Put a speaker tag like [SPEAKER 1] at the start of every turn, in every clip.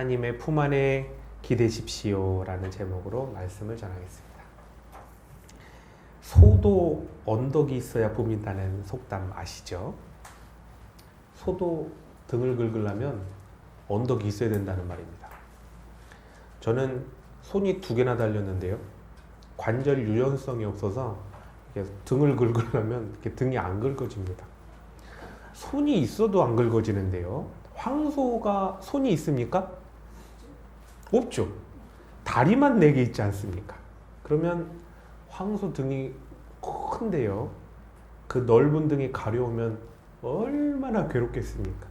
[SPEAKER 1] 하나님의 품 안에 기대십시오 라는 제목으로 말씀을 전하겠습니다. 소도 언덕이 있어야 붐빈다는 속담 아시죠? 소도 등을 긁으려면 언덕이 있어야 된다는 말입니다. 저는 손이 2개나 달렸는데요, 관절 유연성이 없어서 등을 긁으려면 이렇게 등이 안 긁어집니다. 손이 있어도 안 긁어지는데요, 황소가 손이 있습니까? 없죠. 다리만 4개 있지 않습니까? 그러면 황소 등이 큰데요, 그 넓은 등이 가려우면 얼마나 괴롭겠습니까?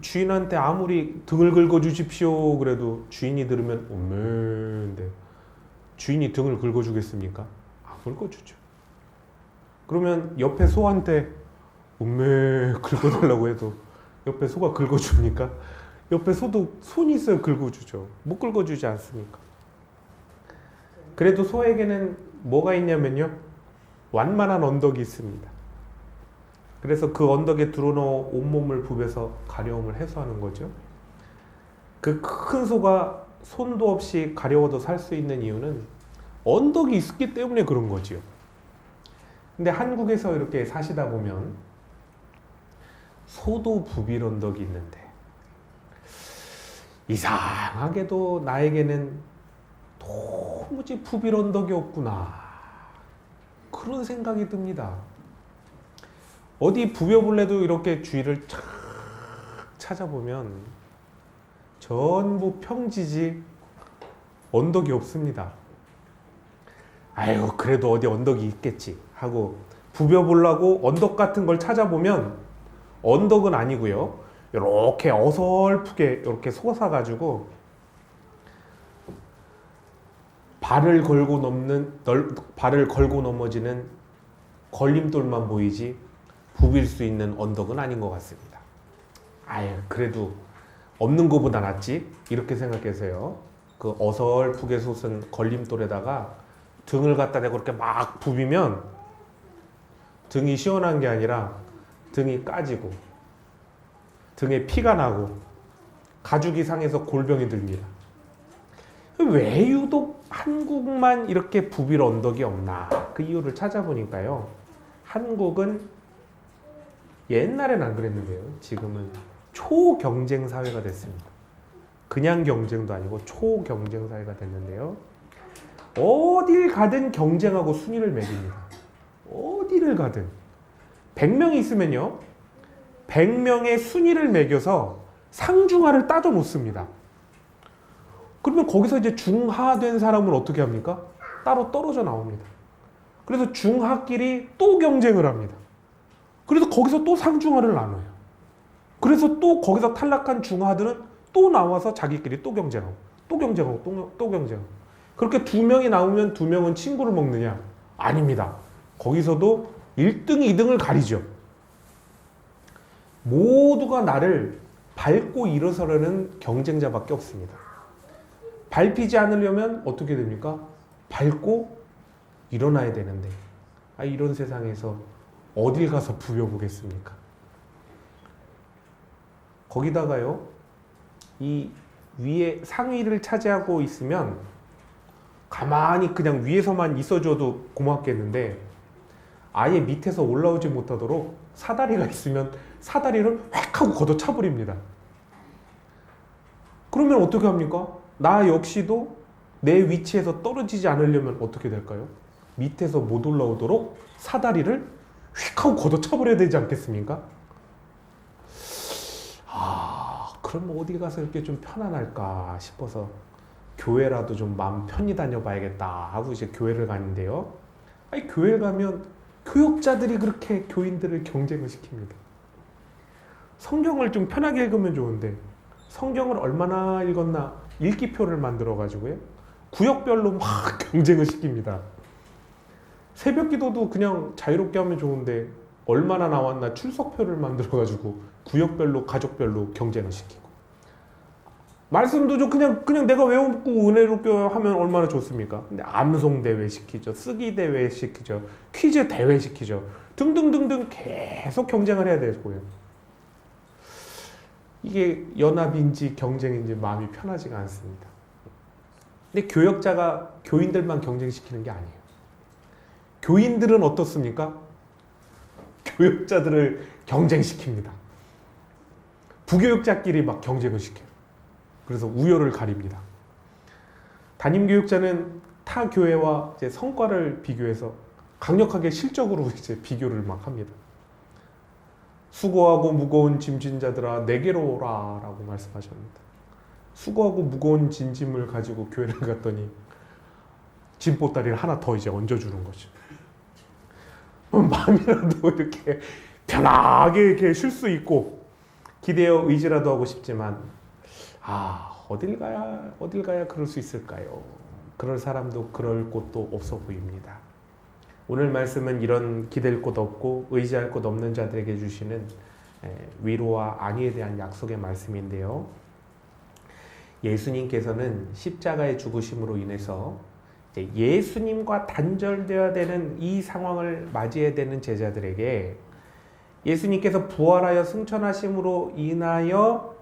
[SPEAKER 1] 주인한테 아무리 등을 긁어주십시오 그래도 주인이 들으면 엄매인데 주인이 등을 긁어주겠습니까? 안 긁어주죠. 그러면 옆에 소한테 엄매 긁어달라고 해도 옆에 소가 긁어줍니까? 옆에 소도 손이 있어야 긁어주죠. 못 긁어주지 않습니까? 그래도 소에게는 뭐가 있냐면요, 완만한 언덕이 있습니다. 그래서 그 언덕에 드러놓은 온몸을 부벼서 가려움을 해소하는 거죠. 그 큰 소가 손도 없이 가려워도 살 수 있는 이유는 언덕이 있기 때문에 그런 거지요. 근데 한국에서 이렇게 사시다 보면 소도 부빌 언덕이 있는데 이상하게도 나에게는 도무지 부빌 언덕이 없구나, 그런 생각이 듭니다. 어디 부벼볼래도 이렇게 주위를 착 찾아보면 전부 평지지 언덕이 없습니다. 아유, 그래도 어디 언덕이 있겠지 하고 부벼보려고 언덕 같은 걸 찾아보면 언덕은 아니고요, 이렇게 어설프게 이렇게 솟아가지고 발을 걸고 넘어지는 걸림돌만 보이지 부빌 수 있는 언덕은 아닌 것 같습니다. 아유, 그래도 없는 것보다 낫지 이렇게 생각해서요, 그 어설프게 솟은 걸림돌에다가 등을 갖다 대고 이렇게 막 부비면 등이 시원한 게 아니라 등이 까지고 등에 피가 나고 가죽이 상해서 골병이 듭니다. 왜 유독 한국만 이렇게 부빌 언덕이 없나, 그 이유를 찾아보니까요, 한국은 옛날엔 안 그랬는데요, 지금은 초경쟁 사회가 됐습니다. 그냥 경쟁도 아니고 초경쟁 사회가 됐는데요, 어딜 가든 경쟁하고 순위를 매깁니다. 어디를 가든 100명이 있으면요, 100명의 순위를 매겨서 상중하를 따져 놓습니다. 그러면 거기서 이제 중하된 사람은 어떻게 합니까? 따로 떨어져 나옵니다. 그래서 중하끼리 또 경쟁을 합니다. 그래서 거기서 또 상중하를 나눠요. 그래서 또 거기서 탈락한 중하들은 또 나와서 자기끼리 또 경쟁하고 또 경쟁하고 또 경쟁하고. 그렇게 2명이 나오면 2명은 친구를 먹느냐? 아닙니다. 거기서도 1등, 2등을 가리죠. 모두가 나를 밟고 일어서려는 경쟁자밖에 없습니다. 밟히지 않으려면 어떻게 됩니까? 밟고 일어나야 되는데, 이런 세상에서 어딜 가서 부벼보겠습니까? 거기다가요, 이 위에 상위를 차지하고 있으면 가만히 그냥 위에서만 있어줘도 고맙겠는데, 아예 밑에서 올라오지 못하도록 사다리가 있으면 사다리를 획 하고 걷어차버립니다. 그러면 어떻게 합니까? 나 역시도 내 위치에서 떨어지지 않으려면 어떻게 될까요? 밑에서 못 올라오도록 사다리를 휙 하고 걷어차버려야 되지 않겠습니까? 그럼 어디 가서 이렇게 좀 편안할까 싶어서 교회라도 좀 마음 편히 다녀봐야겠다 하고 이제 교회를 가는데요, 교회를 가면 교역자들이 그렇게 교인들을 경쟁을 시킵니다. 성경을 좀 편하게 읽으면 좋은데 성경을 얼마나 읽었나 읽기표를 만들어 가지고요, 구역별로 막 경쟁을 시킵니다. 새벽 기도도 그냥 자유롭게 하면 좋은데 얼마나 나왔나 출석표를 만들어 가지고 구역별로 가족별로 경쟁을 시키고, 말씀도 좀 그냥 내가 외우고 은혜롭게 하면 얼마나 좋습니까? 근데 암송 대회 시키죠, 쓰기 대회 시키죠, 퀴즈 대회 시키죠, 등등등등 계속 경쟁을 해야 되고요. 이게 연합인지 경쟁인지 마음이 편하지가 않습니다. 근데 교역자가 교인들만 경쟁시키는 게 아니에요. 교인들은 어떻습니까? 교역자들을 경쟁시킵니다. 부교역자끼리 막 경쟁을 시켜요. 그래서 우열을 가립니다. 담임교육자는 타 교회와 이제 성과를 비교해서 강력하게 실적으로 이제 비교를 막 합니다. 수고하고 무거운 짐진 자들아 내게로 오라라고 말씀하셨습니다. 수고하고 무거운 짐을 가지고 교회를 갔더니 짐보따리를 하나 더 이제 얹어주는 거죠. 마음이라도 이렇게 편하게 이렇게 쉴 수 있고 기대어 의지라도 하고 싶지만 어딜 가야 그럴 수 있을까요? 그럴 사람도 그럴 곳도 없어 보입니다. 오늘 말씀은 이런 기댈 곳 없고 의지할 곳 없는 자들에게 주시는 위로와 안위에 대한 약속의 말씀인데요. 예수님께서는 십자가의 죽으심으로 인해서 예수님과 단절되어야 되는 이 상황을 맞이해야 되는 제자들에게 예수님께서 부활하여 승천하심으로 인하여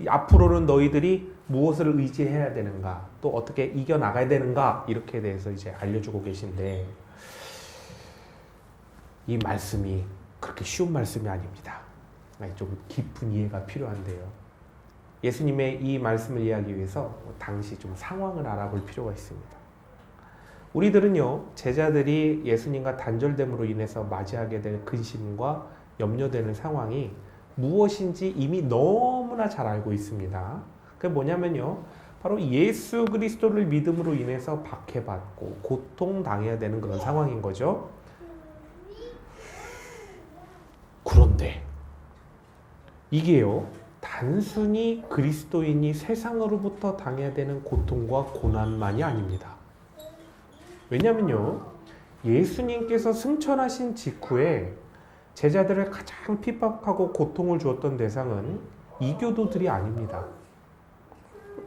[SPEAKER 1] 앞으로는 너희들이 무엇을 의지해야 되는가, 또 어떻게 이겨나가야 되는가, 이렇게 대해서 이제 알려주고 계신데, 이 말씀이 그렇게 쉬운 말씀이 아닙니다. 좀 깊은 이해가 필요한데요. 예수님의 이 말씀을 이해하기 위해서 당시 좀 상황을 알아볼 필요가 있습니다. 우리들은요, 제자들이 예수님과 단절됨으로 인해서 맞이하게 될 근심과 염려되는 상황이 무엇인지 이미 너무나 잘 알고 있습니다. 그게 뭐냐면요, 바로 예수 그리스도를 믿음으로 인해서 박해받고 고통당해야 되는 그런 상황인 거죠. 그런데 이게요, 단순히 그리스도인이 세상으로부터 당해야 되는 고통과 고난만이 아닙니다. 왜냐면요, 예수님께서 승천하신 직후에 제자들을 가장 핍박하고 고통을 주었던 대상은 이교도들이 아닙니다.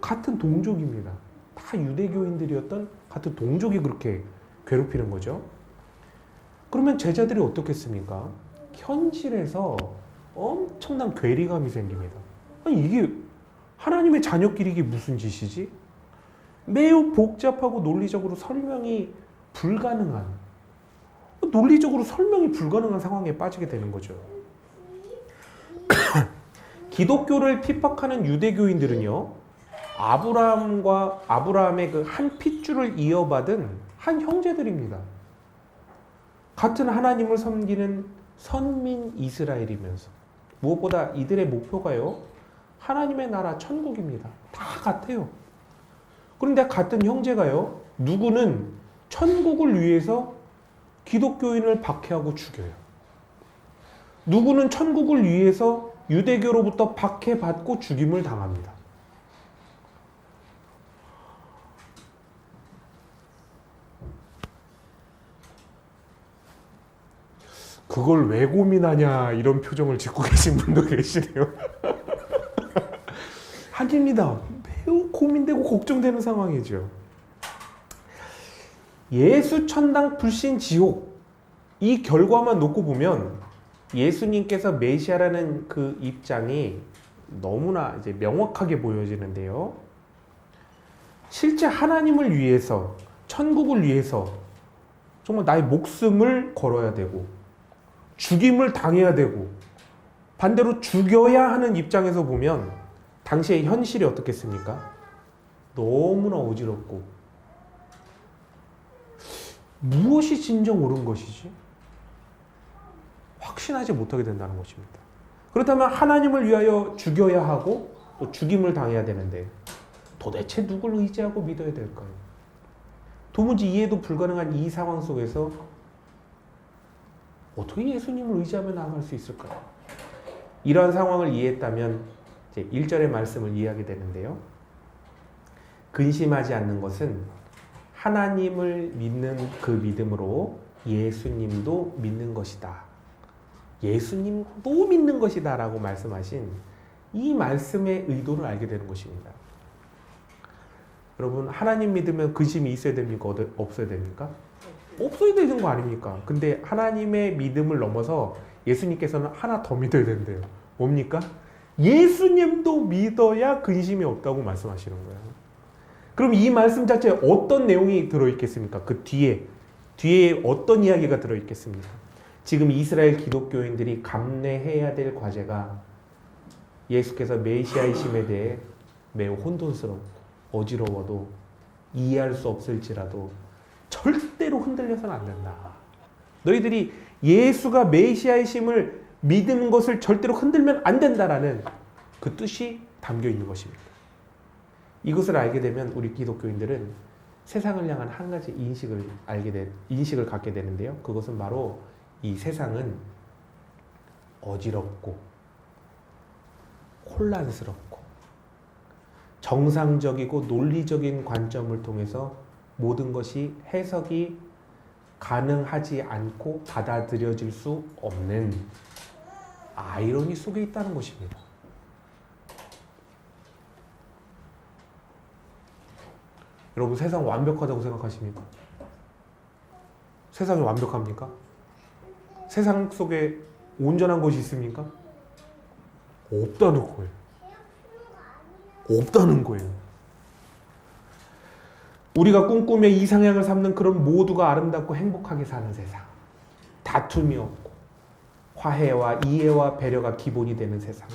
[SPEAKER 1] 같은 동족입니다. 다 유대교인들이었던 같은 동족이 그렇게 괴롭히는 거죠. 그러면 제자들이 어떻겠습니까? 현실에서 엄청난 괴리감이 생깁니다. 아니, 이게 하나님의 자녀끼리 이게 무슨 짓이지? 매우 복잡하고 논리적으로 설명이 불가능한, 논리적으로 설명이 불가능한 상황에 빠지게 되는 거죠. 기독교를 핍박하는 유대교인들은요, 아브라함의 그 한 핏줄을 이어받은 한 형제들입니다. 같은 하나님을 섬기는 선민 이스라엘이면서 무엇보다 이들의 목표가요, 하나님의 나라 천국입니다. 다 같아요. 그런데 같은 형제가요, 누구는 천국을 위해서 기독교인을 박해하고 죽여요. 누구는 천국을 위해서 유대교로부터 박해받고 죽임을 당합니다. 그걸 왜 고민하냐, 이런 표정을 짓고 계신 분도 계시네요. 아닙니다. 매우 고민되고 걱정되는 상황이죠. 예수 천당 불신 지옥, 이 결과만 놓고 보면 예수님께서 메시아라는 그 입장이 너무나 이제 명확하게 보여지는데요. 실제 하나님을 위해서, 천국을 위해서 정말 나의 목숨을 걸어야 되고 죽임을 당해야 되고 반대로 죽여야 하는 입장에서 보면 당시의 현실이 어떻겠습니까? 너무나 어지럽고 무엇이 진정 옳은 것이지? 확신하지 못하게 된다는 것입니다. 그렇다면 하나님을 위하여 죽여야 하고 또 죽임을 당해야 되는데 도대체 누굴 의지하고 믿어야 될까요? 도무지 이해도 불가능한 이 상황 속에서 어떻게 예수님을 의지하며 나아갈 수 있을까요? 이러한 상황을 이해했다면 이제 1절의 말씀을 이해하게 되는데요. 근심하지 않는 것은 하나님을 믿는 그 믿음으로 예수님도 믿는 것이다. 예수님도 믿는 것이다 라고 말씀하신 이 말씀의 의도를 알게 되는 것입니다. 여러분, 하나님 믿으면 근심이 있어야 됩니까? 없어야 됩니까? 없어야 되는 거 아닙니까? 근데 하나님의 믿음을 넘어서 예수님께서는 하나 더 믿어야 된대요. 뭡니까? 예수님도 믿어야 근심이 없다고 말씀하시는 거예요. 그럼 이 말씀 자체에 어떤 내용이 들어있겠습니까? 그 뒤에 어떤 이야기가 들어있겠습니까? 지금 이스라엘 기독교인들이 감내해야 될 과제가 예수께서 메시아이심에 대해 매우 혼돈스럽고 어지러워도 이해할 수 없을지라도 절대로 흔들려서는 안 된다. 너희들이 예수가 메시아이심을 믿는 것을 절대로 흔들면 안 된다라는 그 뜻이 담겨 있는 것입니다. 이것을 알게 되면 우리 기독교인들은 세상을 향한 한 가지 인식을 갖게 되는데요. 그것은 바로 이 세상은 어지럽고 혼란스럽고 정상적이고 논리적인 관점을 통해서 모든 것이 해석이 가능하지 않고 받아들여질 수 없는 아이러니 속에 있다는 것입니다. 여러분, 세상 완벽하다고 생각하십니까? 세상이 완벽합니까? 세상 속에 온전한 것이 있습니까? 없다는 거예요. 없다는 거예요. 우리가 꿈꾸며 이상향을 삼는 그런 모두가 아름답고 행복하게 사는 세상, 다툼이 없고 화해와 이해와 배려가 기본이 되는 세상,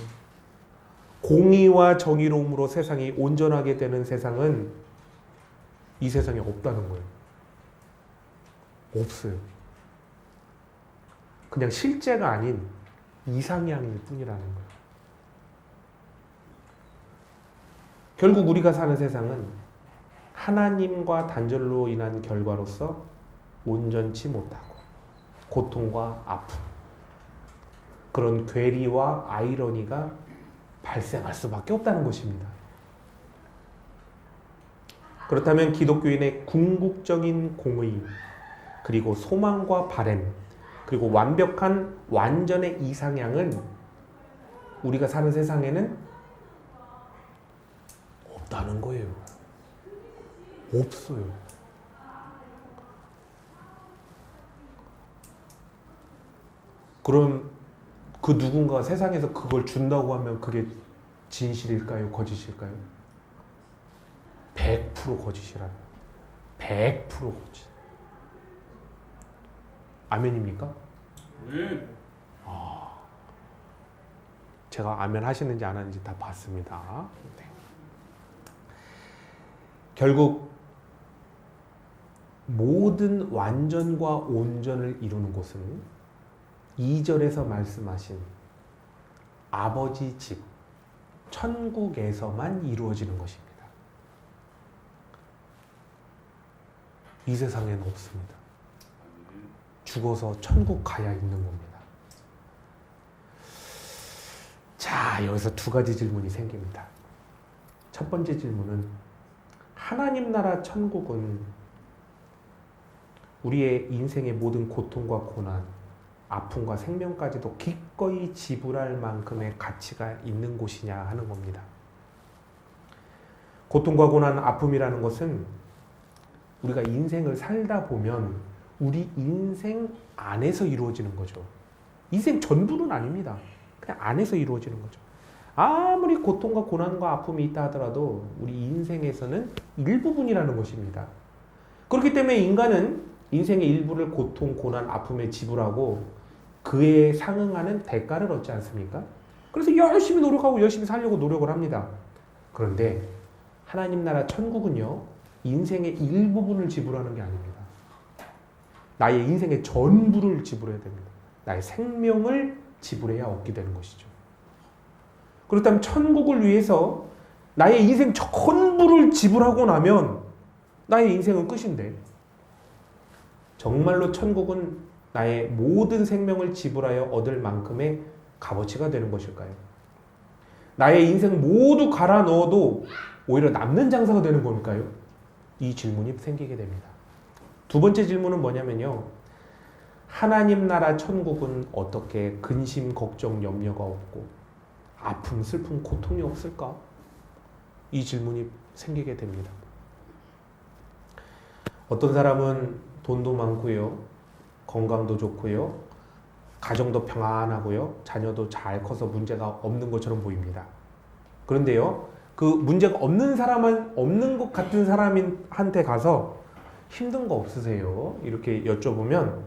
[SPEAKER 1] 공의와 정의로움으로 세상이 온전하게 되는 세상은 이 세상에 없다는 거예요. 없어요. 그냥 실제가 아닌 이상향일 뿐이라는 거예요. 결국 우리가 사는 세상은 하나님과 단절로 인한 결과로서 온전치 못하고 고통과 아픔, 그런 괴리와 아이러니가 발생할 수밖에 없다는 것입니다. 그렇다면 기독교인의 궁극적인 공의, 그리고 소망과 바램, 그리고 완벽한 완전의 이상향은 우리가 사는 세상에는 없다는 거예요. 없어요. 그럼 그 누군가가 세상에서 그걸 준다고 하면 그게 진실일까요? 거짓일까요? 100% 거짓이라는 100% 거짓. 아멘입니까? 제가 아멘 하시는지 안 하는지 다 봤습니다. 네. 결국 모든 완전과 온전을 이루는 곳은 2절에서 말씀하신 아버지 집, 천국에서만 이루어지는 것입니다. 이 세상에는 없습니다. 죽어서 천국 가야 있는 겁니다. 자, 여기서 두 가지 질문이 생깁니다. 첫 번째 질문은, 하나님 나라 천국은 우리의 인생의 모든 고통과 고난, 아픔과 생명까지도 기꺼이 지불할 만큼의 가치가 있는 곳이냐 하는 겁니다. 고통과 고난, 아픔이라는 것은 우리가 인생을 살다 보면 우리 인생 안에서 이루어지는 거죠. 인생 전부는 아닙니다. 그냥 안에서 이루어지는 거죠. 아무리 고통과 고난과 아픔이 있다 하더라도 우리 인생에서는 일부분이라는 것입니다. 그렇기 때문에 인간은 인생의 일부를 고통, 고난, 아픔에 지불하고 그에 상응하는 대가를 얻지 않습니까? 그래서 열심히 노력하고 열심히 살려고 노력을 합니다. 그런데 하나님 나라 천국은요, 인생의 일부분을 지불하는 게 아닙니다. 나의 인생의 전부를 지불해야 됩니다. 나의 생명을 지불해야 얻게 되는 것이죠. 그렇다면 천국을 위해서 나의 인생 전부를 지불하고 나면 나의 인생은 끝인데, 정말로 천국은 나의 모든 생명을 지불하여 얻을 만큼의 값어치가 되는 것일까요? 나의 인생 모두 갈아 넣어도 오히려 남는 장사가 되는 걸까요? 이 질문이 생기게 됩니다. 두 번째 질문은 뭐냐면요, 하나님 나라 천국은 어떻게 근심, 걱정, 염려가 없고 아픔, 슬픔, 고통이 없을까? 이 질문이 생기게 됩니다. 어떤 사람은 돈도 많고요, 건강도 좋고요, 가정도 평안하고요. 자녀도 잘 커서 문제가 없는 것처럼 보입니다. 그런데요, 그 문제가 없는 것 같은 사람한테 가서 힘든 거 없으세요? 이렇게 여쭤보면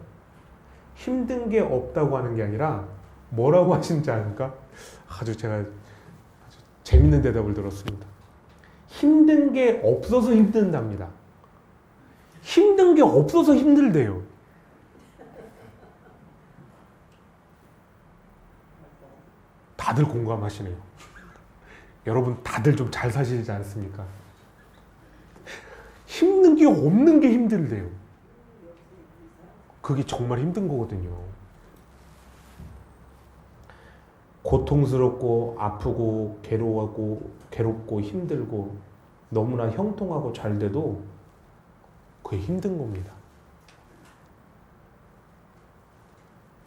[SPEAKER 1] 힘든 게 없다고 하는 게 아니라 뭐라고 하시는지 아닙니까? 제가 아주 재밌는 대답을 들었습니다. 힘든 게 없어서 힘든답니다. 힘든 게 없어서 힘들대요. 다들 공감하시네요. 여러분 다들 좀 잘 사시지 않습니까? 힘든 게 없는 게 힘들대요. 그게 정말 힘든 거거든요. 고통스럽고 아프고 괴롭고 힘들고 너무나 형통하고 잘 돼도 그게 힘든 겁니다.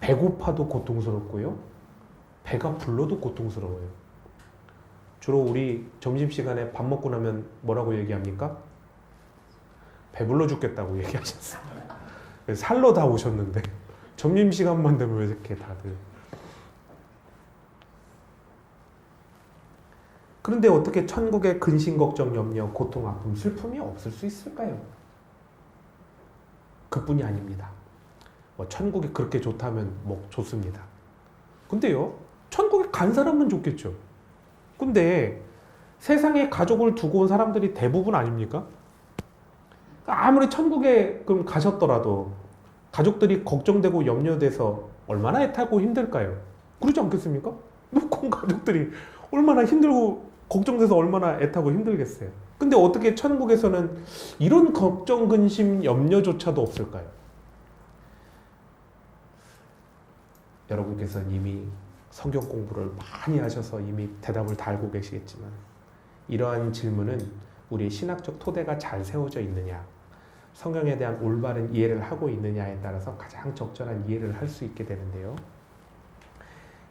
[SPEAKER 1] 배고파도 고통스럽고요. 배가 불러도 고통스러워요. 주로 우리 점심시간에 밥 먹고 나면 뭐라고 얘기합니까? 배불러 죽겠다고 얘기하셨어요. 살러 다 오셨는데 점심시간만 되면 왜 이렇게 다들. 그런데 어떻게 천국에 근심, 걱정, 염려, 고통, 아픔, 슬픔이 없을 수 있을까요? 그뿐이 아닙니다. 천국이 그렇게 좋다면 좋습니다. 근데요, 천국에 간 사람은 좋겠죠. 근데 세상에 가족을 두고 온 사람들이 대부분 아닙니까? 아무리 천국에 그럼 가셨더라도 가족들이 걱정되고 염려돼서 얼마나 애타고 힘들까요? 그러지 않겠습니까? 온 가족들이 얼마나 힘들고 걱정돼서 얼마나 애타고 힘들겠어요. 근데 어떻게 천국에서는 이런 걱정, 근심, 염려조차도 없을까요? 여러분께서는 이미 성경 공부를 많이 하셔서 이미 대답을 다 알고 계시겠지만 이러한 질문은 우리의 신학적 토대가 잘 세워져 있느냐, 성경에 대한 올바른 이해를 하고 있느냐에 따라서 가장 적절한 이해를 할 수 있게 되는데요.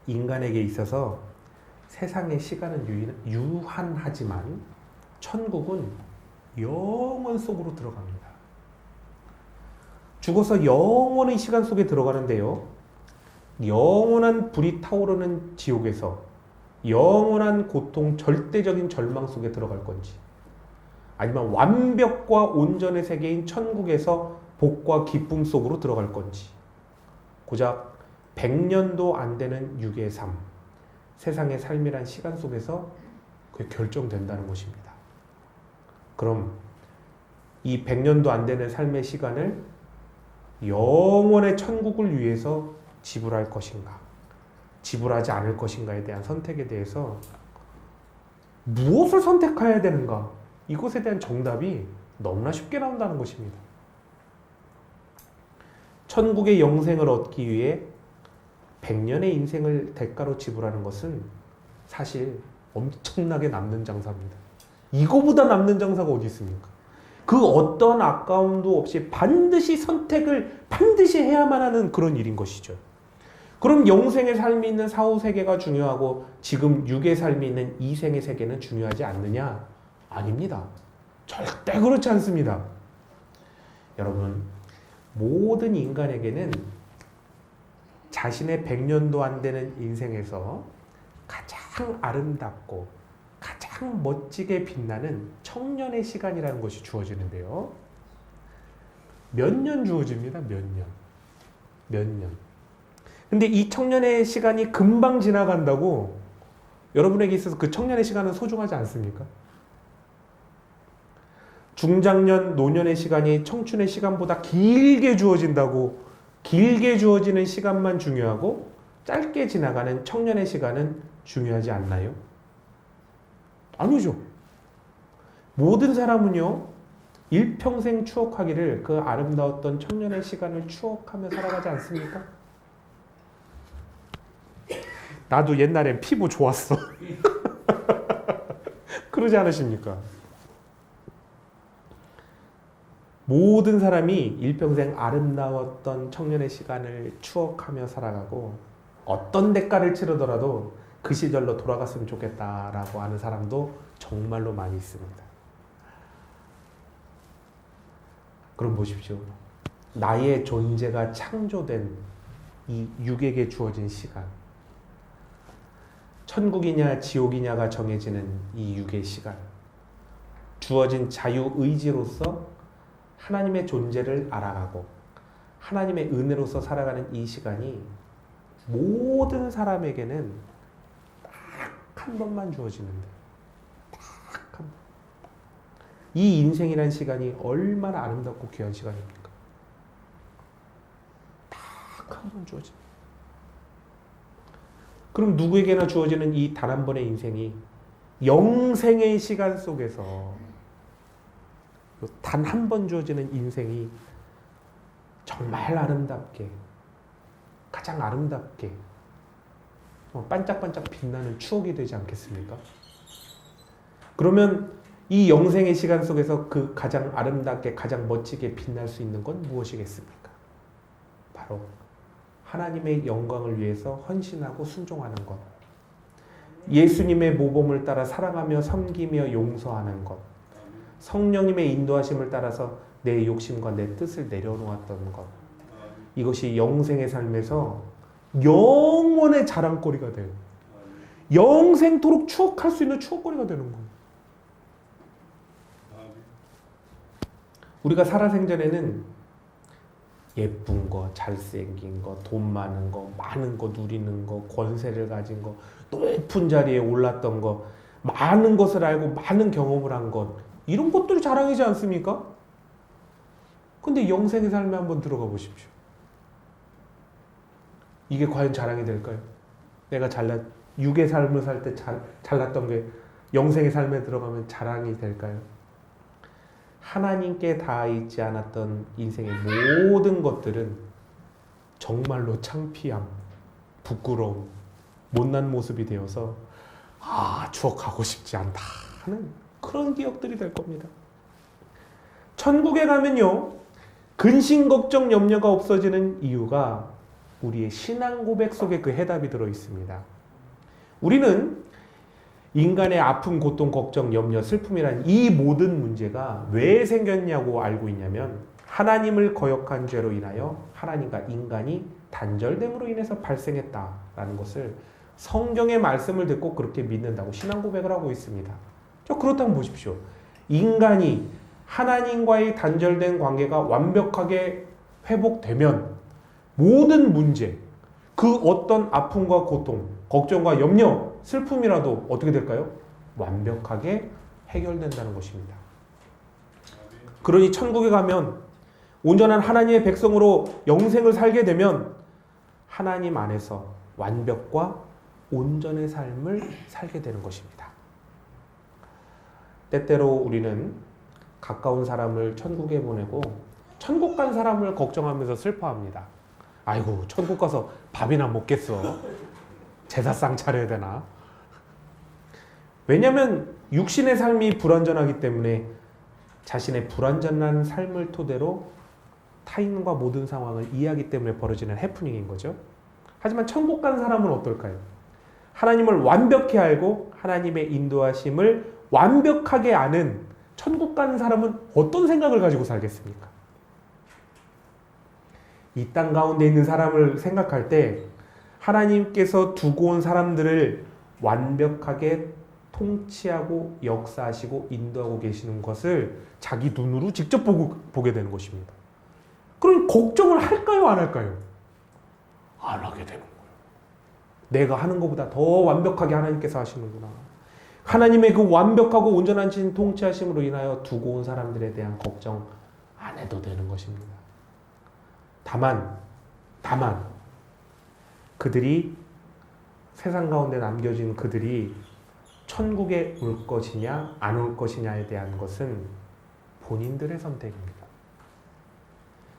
[SPEAKER 1] 인간에게 있어서 세상의 시간은 유한하지만 천국은 영원 속으로 들어갑니다. 죽어서 영원의 시간 속에 들어가는데요. 영원한 불이 타오르는 지옥에서 영원한 고통, 절대적인 절망 속에 들어갈 건지, 아니면 완벽과 온전의 세계인 천국에서 복과 기쁨 속으로 들어갈 건지, 고작 100년도 안 되는 육의 삶, 세상의 삶이란 시간 속에서 그게 결정된다는 것입니다. 그럼 이 100년도 안 되는 삶의 시간을 영원의 천국을 위해서 지불할 것인가, 지불하지 않을 것인가에 대한 선택에 대해서 무엇을 선택해야 되는가, 이것에 대한 정답이 너무나 쉽게 나온다는 것입니다. 천국의 영생을 얻기 위해 100년의 인생을 대가로 지불하는 것은 사실 엄청나게 남는 장사입니다. 이거보다 남는 장사가 어디 있습니까? 그 어떤 아까움도 없이 반드시 선택을 반드시 해야만 하는 그런 일인 것이죠. 그럼 영생의 삶이 있는 사후 세계가 중요하고 지금 육의 삶이 있는 이생의 세계는 중요하지 않느냐? 아닙니다. 절대 그렇지 않습니다. 여러분, 모든 인간에게는 자신의 100년도 안 되는 인생에서 가장 아름답고 가장 멋지게 빛나는 청년의 시간이라는 것이 주어지는데요. 몇 년 주어집니다. 몇 년. 몇 년. 근데 이 청년의 시간이 금방 지나간다고 여러분에게 있어서 그 청년의 시간은 소중하지 않습니까? 중장년, 노년의 시간이 청춘의 시간보다 길게 주어진다고 길게 주어지는 시간만 중요하고 짧게 지나가는 청년의 시간은 중요하지 않나요? 아니죠. 모든 사람은요, 일평생 추억하기를 그 아름다웠던 청년의 시간을 추억하며 살아가지 않습니까? 나도 옛날엔 피부 좋았어. 그러지 않으십니까? 모든 사람이 일평생 아름다웠던 청년의 시간을 추억하며 살아가고 어떤 대가를 치르더라도 그 시절로 돌아갔으면 좋겠다라고 하는 사람도 정말로 많이 있습니다. 그럼 보십시오. 나의 존재가 창조된 이 육에게 주어진 시간, 천국이냐 지옥이냐가 정해지는 이 육의 시간, 주어진 자유의지로서 하나님의 존재를 알아가고 하나님의 은혜로서 살아가는 이 시간이 모든 사람에게는 딱 한 번만 주어지는데, 딱 한 번. 이 인생이란 시간이 얼마나 아름답고 귀한 시간입니까? 딱 한 번 주어집니다. 그럼 누구에게나 주어지는 이 단 한 번의 인생이 영생의 시간 속에서 단 한 번 주어지는 인생이 정말 아름답게, 가장 아름답게 반짝반짝 빛나는 추억이 되지 않겠습니까? 그러면 이 영생의 시간 속에서 그 가장 아름답게, 가장 멋지게 빛날 수 있는 건 무엇이겠습니까? 바로 하나님의 영광을 위해서 헌신하고 순종하는 것, 예수님의 모범을 따라 사랑하며 섬기며 용서하는 것, 성령님의 인도하심을 따라서 내 욕심과 내 뜻을 내려놓았던 것, 이것이 영생의 삶에서 영원의 자랑거리가 돼요. 영생토록 추억할 수 있는 추억거리가 되는 거예요. 우리가 살아생전에는 예쁜 거, 잘생긴 거, 돈 많은 거, 많은 거 누리는 거, 권세를 가진 거, 높은 자리에 올랐던 거, 많은 것을 알고 많은 경험을 한 것, 이런 것들이 자랑이지 않습니까? 근데 영생의 삶에 한번 들어가 보십시오. 이게 과연 자랑이 될까요? 내가 육의 삶을 살 때 잘났던 게 영생의 삶에 들어가면 자랑이 될까요? 하나님께 닿아있지 않았던 인생의 모든 것들은 정말로 창피함, 부끄러움, 못난 모습이 되어서 추억하고 싶지 않다 하는 그런 기억들이 될 겁니다. 천국에 가면요, 근심, 걱정, 염려가 없어지는 이유가 우리의 신앙 고백 속에 그 해답이 들어 있습니다. 우리는 인간의 아픔, 고통, 걱정, 염려, 슬픔이라는 이 모든 문제가 왜 생겼냐고 알고 있냐면 하나님을 거역한 죄로 인하여 하나님과 인간이 단절됨으로 인해서 발생했다라는 것을 성경의 말씀을 듣고 그렇게 믿는다고 신앙 고백을 하고 있습니다. 그렇다면 보십시오. 인간이 하나님과의 단절된 관계가 완벽하게 회복되면 모든 문제, 그 어떤 아픔과 고통, 걱정과 염려, 슬픔이라도 어떻게 될까요? 완벽하게 해결된다는 것입니다. 그러니 천국에 가면 온전한 하나님의 백성으로 영생을 살게 되면 하나님 안에서 완벽과 온전의 삶을 살게 되는 것입니다. 때때로 우리는 가까운 사람을 천국에 보내고 천국 간 사람을 걱정하면서 슬퍼합니다. 아이고, 천국 가서 밥이나 먹겠어. 제사상 차려야 되나? 왜냐하면 육신의 삶이 불완전하기 때문에 자신의 불완전한 삶을 토대로 타인과 모든 상황을 이해하기 때문에 벌어지는 해프닝인 거죠. 하지만 천국 간 사람은 어떨까요? 하나님을 완벽히 알고 하나님의 인도하심을 완벽하게 아는 천국 간 사람은 어떤 생각을 가지고 살겠습니까? 이 땅 가운데 있는 사람을 생각할 때 하나님께서 두고 온 사람들을 완벽하게 통치하고 역사하시고 인도하고 계시는 것을 자기 눈으로 직접 보게 되는 것입니다. 그럼 걱정을 할까요, 안 할까요? 안 하게 되는 거예요. 내가 하는 것보다 더 완벽하게 하나님께서 하시는구나. 하나님의 그 완벽하고 온전한 신 통치하심으로 인하여 두고 온 사람들에 대한 걱정 안 해도 되는 것입니다. 다만 그들이 세상 가운데 남겨진 그들이 천국에 올 것이냐 안 올 것이냐에 대한 것은 본인들의 선택입니다.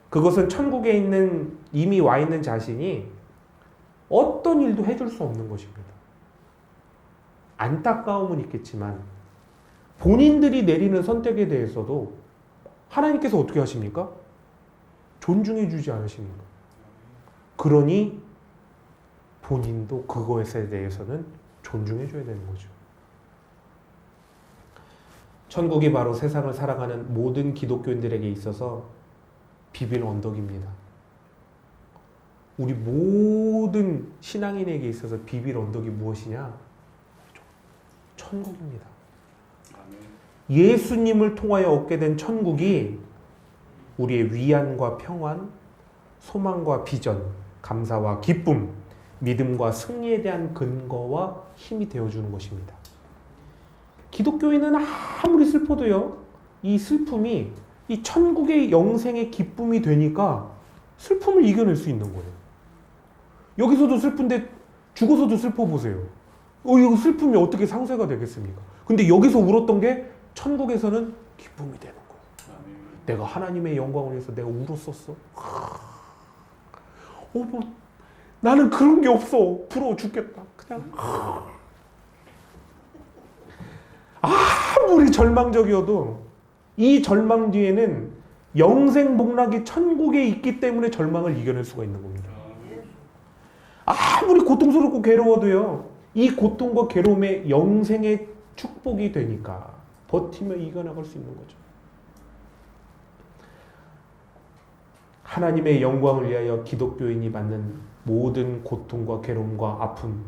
[SPEAKER 1] 그것은 천국에 있는 이미 와 있는 자신이 어떤 일도 해줄 수 없는 것입니다. 안타까움은 있겠지만 본인들이 내리는 선택에 대해서도 하나님께서 어떻게 하십니까? 존중해 주지 않으십니까? 그러니 본인도 그것에 대해서는 존중해 줘야 되는 거죠. 천국이 바로 세상을 살아가는 모든 기독교인들에게 있어서 비빌 언덕입니다. 우리 모든 신앙인에게 있어서 비빌 언덕이 무엇이냐? 천국입니다. 예수님을 통하여 얻게 된 천국이 우리의 위안과 평안, 소망과 비전, 감사와 기쁨, 믿음과 승리에 대한 근거와 힘이 되어주는 것입니다. 기독교인은 아무리 슬퍼도요, 이 슬픔이 이 천국의 영생의 기쁨이 되니까 슬픔을 이겨낼 수 있는 거예요. 여기서도 슬픈데 죽어서도 슬퍼 보세요. 이 슬픔이 어떻게 상쇄가 되겠습니까? 근데 여기서 울었던 게 천국에서는 기쁨이 되는 거예요. 내가 하나님의 영광을 위해서 내가 울었었어. 나는 그런 게 없어. 부러워 죽겠다. 그냥 아무리 절망적이어도 이 절망 뒤에는 영생 복락이 천국에 있기 때문에 절망을 이겨낼 수가 있는 겁니다. 아무리 고통스럽고 괴로워도요, 이 고통과 괴로움에 영생의 축복이 되니까 버티며 이겨나갈 수 있는 거죠. 하나님의 영광을 위하여 기독교인이 받는 모든 고통과 괴로움과 아픔,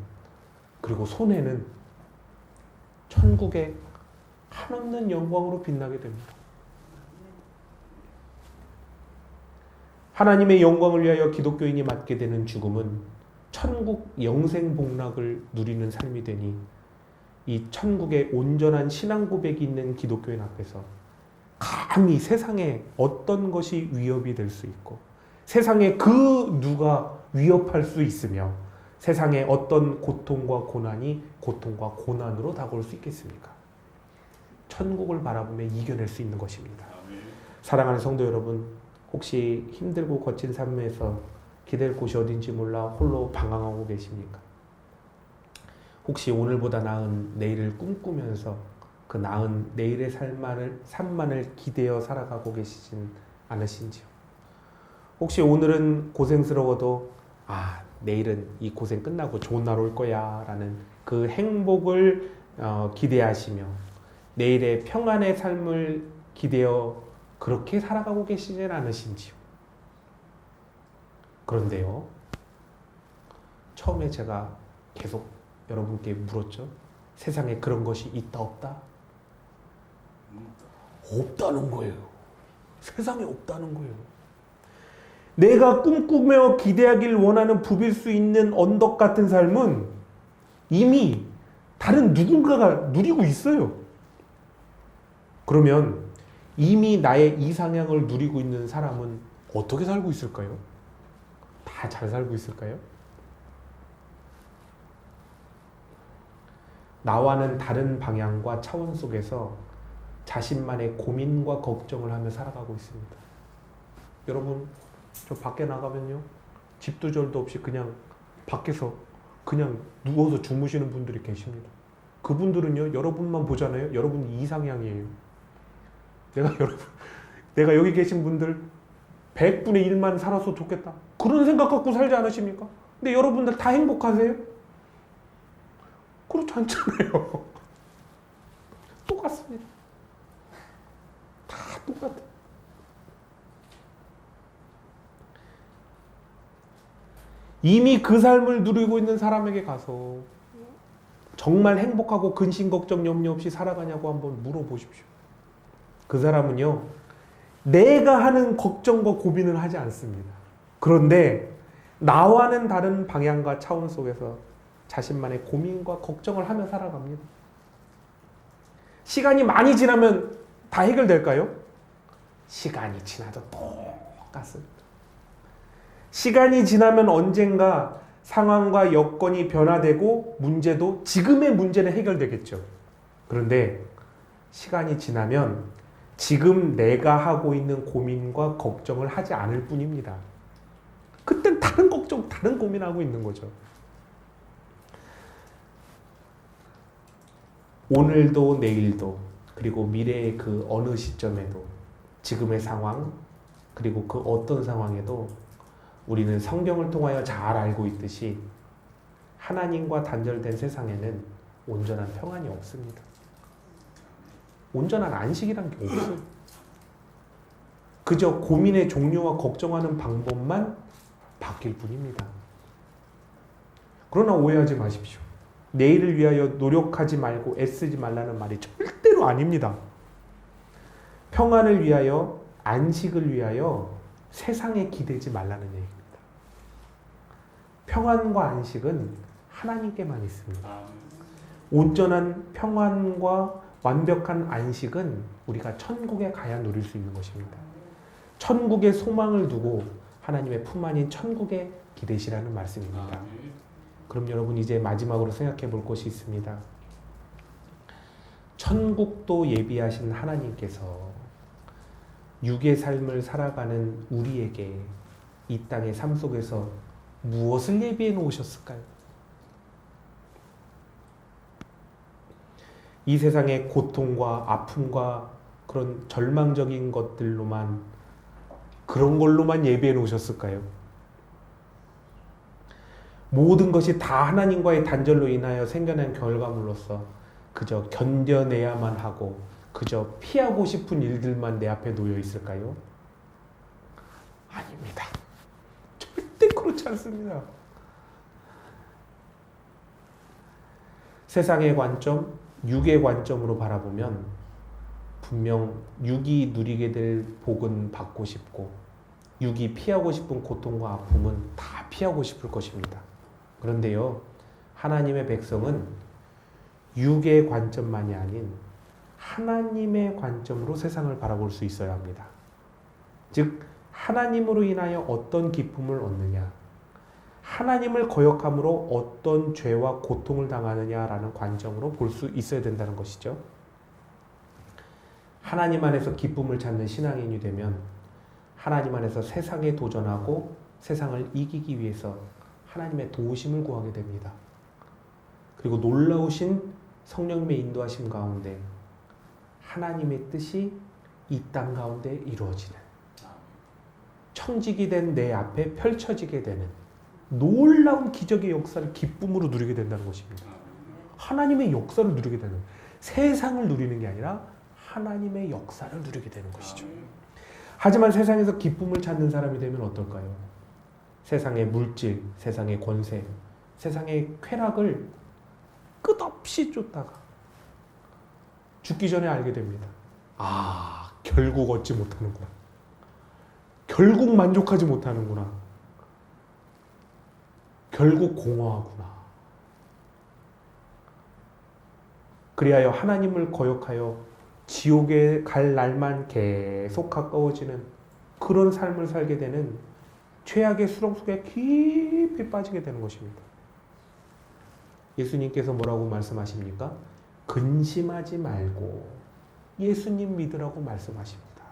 [SPEAKER 1] 그리고 손해는 천국의 한없는 영광으로 빛나게 됩니다. 하나님의 영광을 위하여 기독교인이 맞게 되는 죽음은 천국 영생 복락을 누리는 삶이 되니 이 천국의 온전한 신앙 고백이 있는 기독교인 앞에서 감히 세상에 어떤 것이 위협이 될 수 있고 세상에 그 누가 위협할 수 있으며 세상에 어떤 고통과 고난이 고통과 고난으로 다가올 수 있겠습니까? 천국을 바라보며 이겨낼 수 있는 것입니다. 사랑하는 성도 여러분, 혹시 힘들고 거친 삶에서 기댈 곳이 어딘지 몰라 홀로 방황하고 계십니까? 혹시 오늘보다 나은 내일을 꿈꾸면서 그 나은 내일의 삶만을 기대어 살아가고 계시진 않으신지요? 혹시 오늘은 고생스러워도 내일은 이 고생 끝나고 좋은 날 올 거야 라는 그 행복을 기대하시며 내일의 평안의 삶을 기대어 그렇게 살아가고 계시진 않으신지요? 그런데요, 처음에 제가 계속 여러분께 물었죠. 세상에 그런 것이 있다 없다? 없다는 거예요. 세상에 없다는 거예요. 내가 꿈꾸며 기대하길 원하는 부빌 수 있는 언덕 같은 삶은 이미 다른 누군가가 누리고 있어요. 그러면 이미 나의 이상향을 누리고 있는 사람은 어떻게 살고 있을까요? 다 잘 살고 있을까요? 나와는 다른 방향과 차원 속에서 자신만의 고민과 걱정을 하며 살아가고 있습니다. 여러분, 저 밖에 나가면요, 집도 절도 없이 그냥 밖에서 그냥 누워서 주무시는 분들이 계십니다. 그분들은요, 여러분만 보잖아요. 여러분이 이상향이에요. 내가 여기 계신 분들 100분의 1만 살아서 좋겠다, 그런 생각 갖고 살지 않으십니까? 근데 여러분들 다 행복하세요? 그렇지 않잖아요. 똑같습니다. 다 똑같아. 이미 그 삶을 누리고 있는 사람에게 가서 정말 행복하고 근심 걱정 염려 없이 살아가냐고 한번 물어보십시오. 그 사람은요, 내가 하는 걱정과 고민을 하지 않습니다. 그런데 나와는 다른 방향과 차원 속에서 자신만의 고민과 걱정을 하며 살아갑니다. 시간이 많이 지나면 다 해결될까요? 시간이 지나도 똑같습니다. 시간이 지나면 언젠가 상황과 여건이 변화되고 문제도 지금의 문제는 해결되겠죠. 그런데 시간이 지나면 지금 내가 하고 있는 고민과 걱정을 하지 않을 뿐입니다. 그땐 다른 걱정, 다른 고민하고 있는 거죠. 오늘도 내일도 그리고 미래의 그 어느 시점에도 지금의 상황 그리고 그 어떤 상황에도 우리는 성경을 통하여 잘 알고 있듯이 하나님과 단절된 세상에는 온전한 평안이 없습니다. 온전한 안식이란 게 없어요. 그저 고민의 종류와 걱정하는 방법만 바뀔 뿐입니다. 그러나 오해하지 마십시오. 내일을 위하여 노력하지 말고 애쓰지 말라는 말이 절대로 아닙니다. 평안을 위하여, 안식을 위하여 세상에 기대지 말라는 얘기입니다. 평안과 안식은 하나님께만 있습니다. 온전한 평안과 완벽한 안식은 우리가 천국에 가야 누릴 수 있는 것입니다. 천국의 소망을 두고 하나님의 품 안인 천국에 기대시라는 말씀입니다. 그럼 여러분 이제 마지막으로 생각해 볼 것이 있습니다. 천국도 예비하신 하나님께서 육의 삶을 살아가는 우리에게 이 땅의 삶 속에서 무엇을 예비해 놓으셨을까요? 이 세상의 고통과 아픔과 그런 절망적인 것들로만, 그런 걸로만 예비해 놓으셨을까요? 모든 것이 다 하나님과의 단절로 인하여 생겨난 결과물로서 그저 견뎌내야만 하고 그저 피하고 싶은 일들만 내 앞에 놓여 있을까요? 아닙니다. 절대 그렇지 않습니다. 세상의 관점, 육의 관점으로 바라보면 분명 육이 누리게 될 복은 받고 싶고 육이 피하고 싶은 고통과 아픔은 다 피하고 싶을 것입니다. 그런데요, 하나님의 백성은 육의 관점만이 아닌 하나님의 관점으로 세상을 바라볼 수 있어야 합니다. 즉, 하나님으로 인하여 어떤 기쁨을 얻느냐, 하나님을 거역함으로 어떤 죄와 고통을 당하느냐라는 관점으로 볼 수 있어야 된다는 것이죠. 하나님 안에서 기쁨을 찾는 신앙인이 되면 하나님 안에서 세상에 도전하고 세상을 이기기 위해서 하나님의 도우심을 구하게 됩니다. 그리고 놀라우신 성령님의 인도하심 가운데 하나님의 뜻이 이 땅 가운데 이루어지는, 청직이 된 내 앞에 펼쳐지게 되는 놀라운 기적의 역사를 기쁨으로 누리게 된다는 것입니다. 하나님의 역사를 누리게 되는, 세상을 누리는 게 아니라 하나님의 역사를 누리게 되는 것이죠. 하지만 세상에서 기쁨을 찾는 사람이 되면 어떨까요? 세상의 물질, 세상의 권세, 세상의 쾌락을 끝없이 쫓다가 죽기 전에 알게 됩니다. 아, 결국 얻지 못하는구나. 결국 만족하지 못하는구나. 결국 공허하구나. 그리하여 하나님을 거역하여 지옥에 갈 날만 계속 가까워지는 그런 삶을 살게 되는 최악의 수렁 속에 깊이 빠지게 되는 것입니다. 예수님께서 뭐라고 말씀하십니까? 근심하지 말고 예수님 믿으라고 말씀하십니다.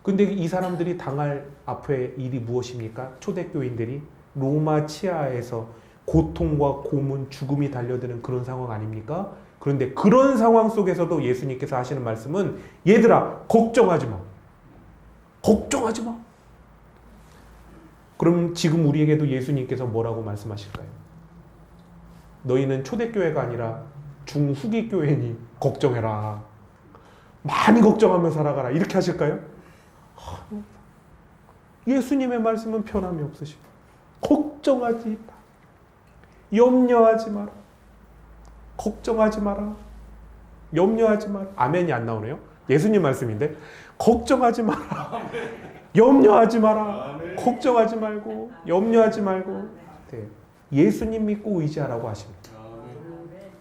[SPEAKER 1] 근데 이 사람들이 당할 앞에 일이 무엇입니까? 초대교인들이 로마 치하에서 고통과 고문, 죽음이 달려드는 그런 상황 아닙니까? 그런데 그런 상황 속에서도 예수님께서 하시는 말씀은, 얘들아, 걱정하지 마. 걱정하지 마. 그럼 지금 우리에게도 예수님께서 뭐라고 말씀하실까요? 너희는 초대교회가 아니라 중후기 교회니 걱정해라. 많이 걱정하며 살아가라. 이렇게 하실까요? 예수님의 말씀은 변함이 없으시고 걱정하지 마. 염려하지 마라. 걱정하지 마라. 염려하지 마라. 아멘이 안 나오네요. 예수님 말씀인데 걱정하지 마라. 염려하지 마라. 걱정하지 말고 염려하지 말고. 네. 예수님 믿고 의지하라고 하십니다. 네.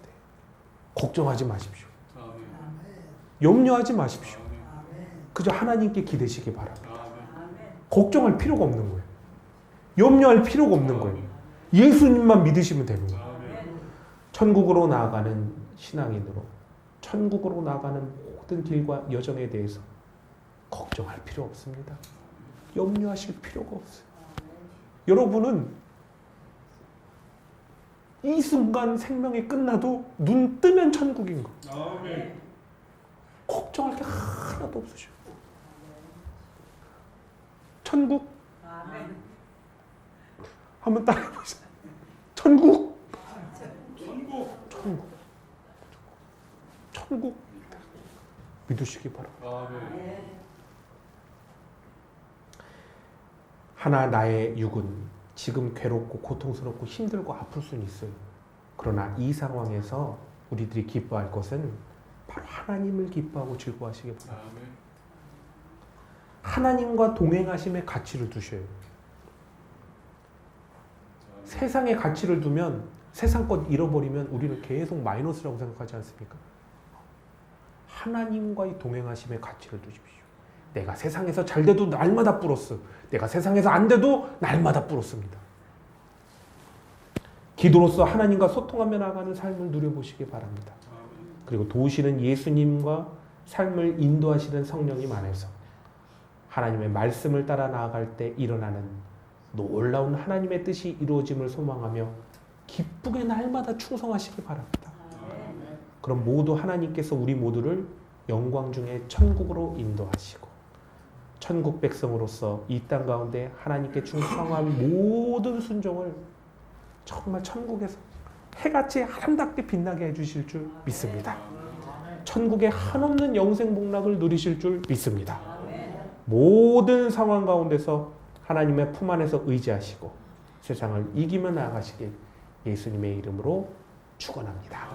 [SPEAKER 1] 걱정하지 마십시오. 염려하지 마십시오. 그저 하나님께 기대시기 바랍니다. 걱정할 필요가 없는 거예요. 염려할 필요가 없는 거예요. 예수님만 믿으시면 되는 거예요. 천국으로 나아가는 신앙인으로 천국으로 나아가는 모든 길과 여정에 대해서 걱정할 필요 없습니다. 염려하실 필요가 없어요. 여러분은 이 순간 생명이 끝나도 눈 뜨면 천국인 거. 걱정할 게 하나도 없으셔. 천국? 한번 따라해보세요. 천국? 천국. 천국. 믿으시기 바랍니다. 하나 나의 육은 지금 괴롭고 고통스럽고 힘들고 아플 수는 있어요. 그러나 이 상황에서 우리들이 기뻐할 것은 바로 하나님을 기뻐하고 즐거워하시기 바랍니다. 하나님과 동행하심의 가치를 두셔요. 세상의 가치를 두면 세상 것 잃어버리면 우리는 계속 마이너스라고 생각하지 않습니까? 하나님과의 동행하심의 가치를 두십시오. 내가 세상에서 잘 돼도 날마다 플러스, 내가 세상에서 안 돼도 날마다 플러스입니다. 기도로서 하나님과 소통하며 나가는 삶을 누려보시기 바랍니다. 그리고 도우시는 예수님과 삶을 인도하시는 성령님 안에서 하나님의 말씀을 따라 나아갈 때 일어나는 놀라운 하나님의 뜻이 이루어짐을 소망하며 기쁘게 날마다 충성하시기 바랍니다. 그럼 모두 하나님께서 우리 모두를 영광 중에 천국으로 인도하시고 천국 백성으로서 이 땅 가운데 하나님께 충성한 모든 순종을 정말 천국에서 해같이 아름답게 빛나게 해주실 줄 믿습니다. 천국의 한없는 영생 복락을 누리실 줄 믿습니다. 모든 상황 가운데서 하나님의 품 안에서 의지하시고 세상을 이기며 나아가시길 예수님의 이름으로 축원합니다.